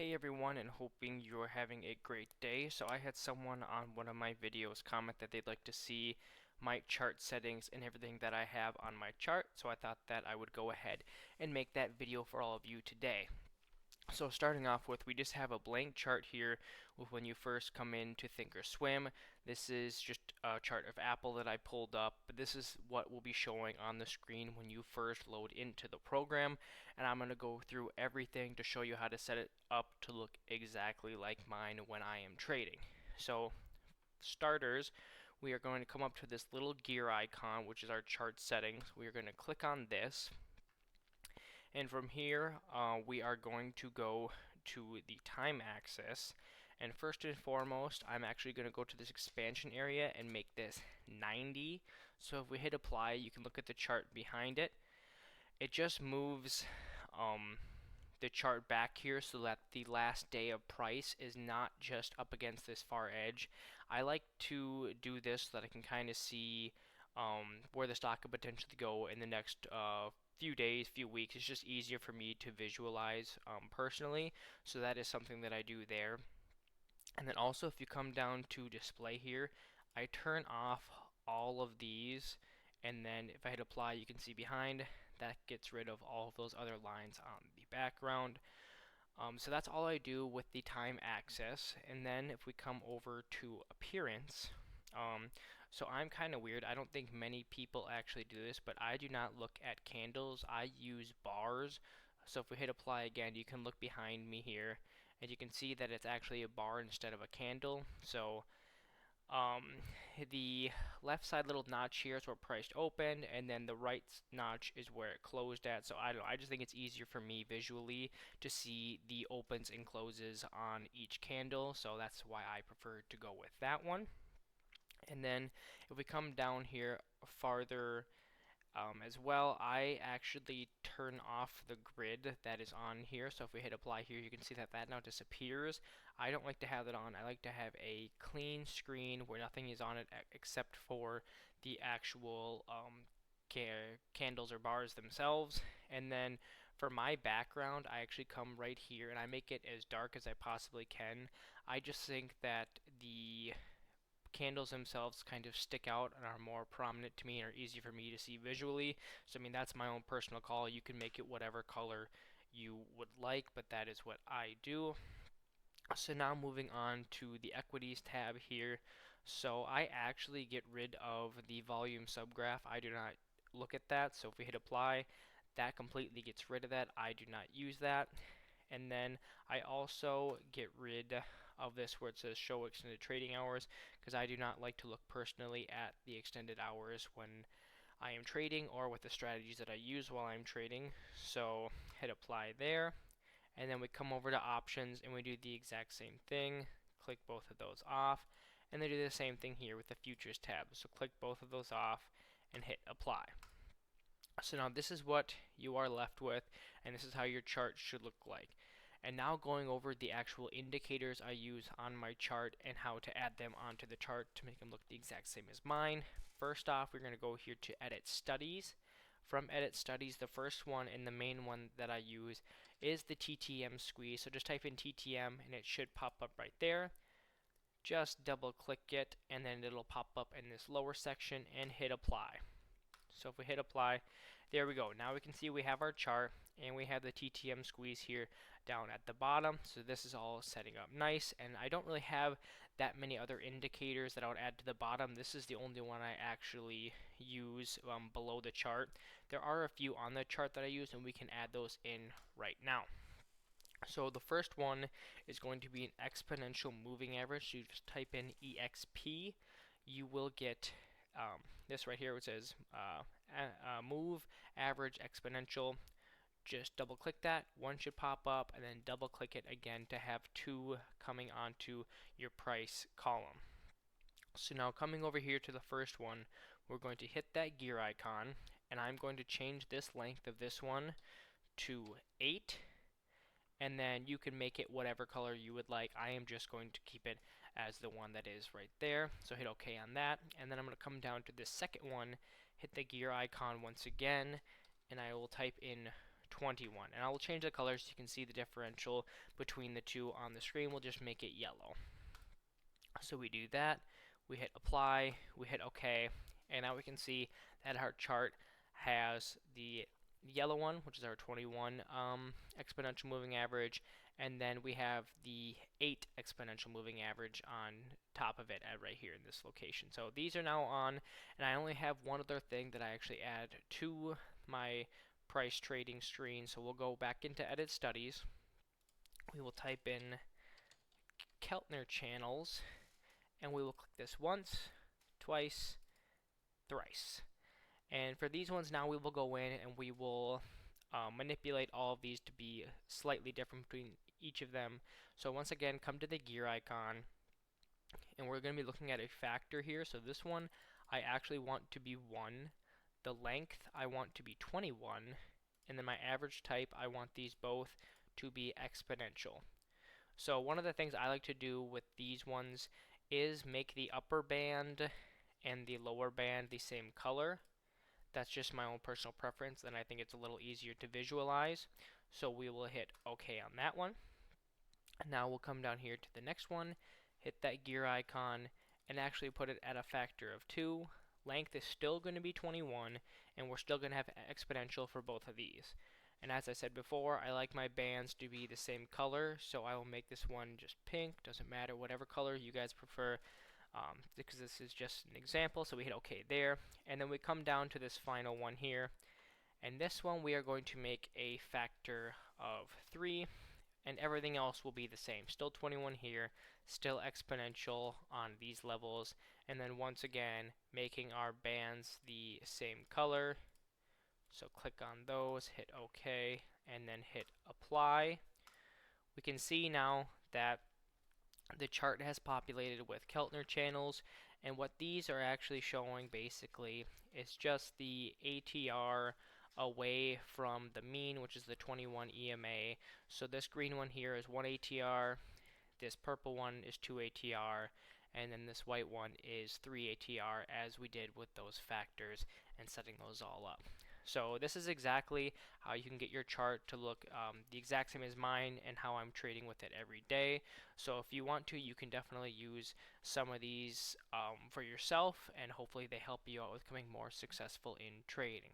Hey everyone, and hoping you're having a great day. So I had someone on one of my videos comment that they'd like to see my chart settings and everything that I have on my chart, so I thought that I would go ahead and make that video for all of you today. So starting off with, we just have a blank chart here with when you first come in to Thinkorswim. This is just a chart of Apple that I pulled up, but this is what will be showing on the screen when you first load into the program. And I'm going to go through everything to show you how to set it up to look exactly like mine when I am trading. So starters, we are going to come up to this little gear icon, which is our chart settings. We are going to click on this. And from here, we are going to go to the time axis. And first and foremost, I'm actually going to go to this expansion area and make this 90. So if we hit apply, you can look at the chart behind it. It just moves the chart back here so that the last day of price is not just up against this far edge. I like to do this so that I can kind of see where the stock could potentially go in the next few days, few weeks. It's just easier for me to visualize personally, so that is something that I do there. And then also, if you come down to display here, I turn off all of these, and then if I hit apply, you can see behind that gets rid of all of those other lines on the background. So that's all I do with the time axis. And then if we come over to appearance, so I'm kind of weird. I don't think many people actually do this, but I do not look at candles. I use bars. So if we hit apply again, you can look behind me here, and you can see that it's actually a bar instead of a candle. So um, the left side little notch here is where price opened, and then the right notch is where it closed at. So I don't know, I just think it's easier for me visually to see the opens and closes on each candle, so that's why I prefer to go with that one. And then if we come down here farther as well, I actually turn off the grid that is on here. So if we hit apply here, you can see that that now disappears. I don't like to have that on. I like to have a clean screen where nothing is on it except for the actual candles or bars themselves. And then for my background, I actually come right here and I make it as dark as I possibly can. I just think that the candles themselves kind of stick out and are more prominent to me and are easy for me to see visually. So I mean, that's my own personal call. You can make it whatever color you would like, but that is what I do. So now moving on to the equities tab here. So I actually get rid of the volume subgraph. I do not look at that. So if we hit apply, that completely gets rid of that. I do not use that. And then I also get rid of this where it says show extended trading hours, because I do not like to look personally at the extended hours when I am trading or with the strategies that I use while I'm trading. So hit apply there, and then we come over to options and we do the exact same thing. Click both of those off, and then do the same thing here with the futures tab. So click both of those off and hit apply. So now this is what you are left with, and this is how your chart should look like. And now going over the actual indicators I use on my chart and how to add them onto the chart to make them look the exact same as mine. First off, we're going to go here to Edit Studies. From Edit Studies, the first one and the main one that I use is the TTM Squeeze. So just type in TTM and it should pop up right there. Just double click it and then it'll pop up in this lower section and hit apply. So if we hit apply, there we go. Now we can see we have our chart and we have the TTM Squeeze here down at the bottom. So this is all setting up nice, and I don't really have that many other indicators that I would add to the bottom. This is the only one I actually use below the chart. There are a few on the chart that I use, and we can add those in right now. So the first one is going to be an exponential moving average. So you just type in EXP. You will get this right here, which says move average exponential. Just double click that, one should pop up, and then double click it again to have two coming onto your price column. So now coming over here to the first one, we're going to hit that gear icon, and I'm going to change this length of this one to 8, and then you can make it whatever color you would like. I am just going to keep it as the one that is right there. So hit OK on that, and then I'm going to come down to this second one, hit the gear icon once again, and I will type in 21. And I will change the color so you can see the differential between the two on the screen. We'll just make it yellow. So we do that, we hit apply, we hit OK, and now we can see that our chart has the yellow one, which is our 21 exponential moving average, and then we have the 8 exponential moving average on top of it right here in this location. So these are now on, and I only have one other thing that I actually add to my price trading screen. So we'll go back into edit studies. We will type in Keltner Channels, and we will click this once, twice, thrice. And for these ones now we will go in and we will manipulate all of these to be slightly different between each of them. So once again, come to the gear icon, and we're going to be looking at a factor here. So this one I actually want to be 1. The length I want to be 21. And then my average type, I want these both to be exponential. So one of the things I like to do with these ones is make the upper band and the lower band the same color. That's just my own personal preference, and I think it's a little easier to visualize. So we will hit OK on that one. Now we'll come down here to the next one, hit that gear icon, and actually put it at a factor of 2. Length is still going to be 21, and we're still going to have exponential for both of these. And as I said before, I like my bands to be the same color, so I will make this one just pink. Doesn't matter, whatever color you guys prefer, because this is just an example. So we hit OK there, and then we come down to this final one here, and this one we are going to make a factor of 3, and everything else will be the same. Still 21 here, still exponential on these levels, and then once again making our bands the same color. So click on those, hit OK, and then hit apply. We can see now that the chart has populated with Keltner channels, and what these are actually showing basically is just the ATR away from the mean, which is the 21 EMA. So this green one here is 1 ATR, this purple one is 2 ATR, and then this white one is 3 ATR, as we did with those factors and setting those all up. So this is exactly how you can get your chart to look the exact same as mine and how I'm trading with it every day. So if you want to, you can definitely use some of these for yourself, and hopefully they help you out with becoming more successful in trading.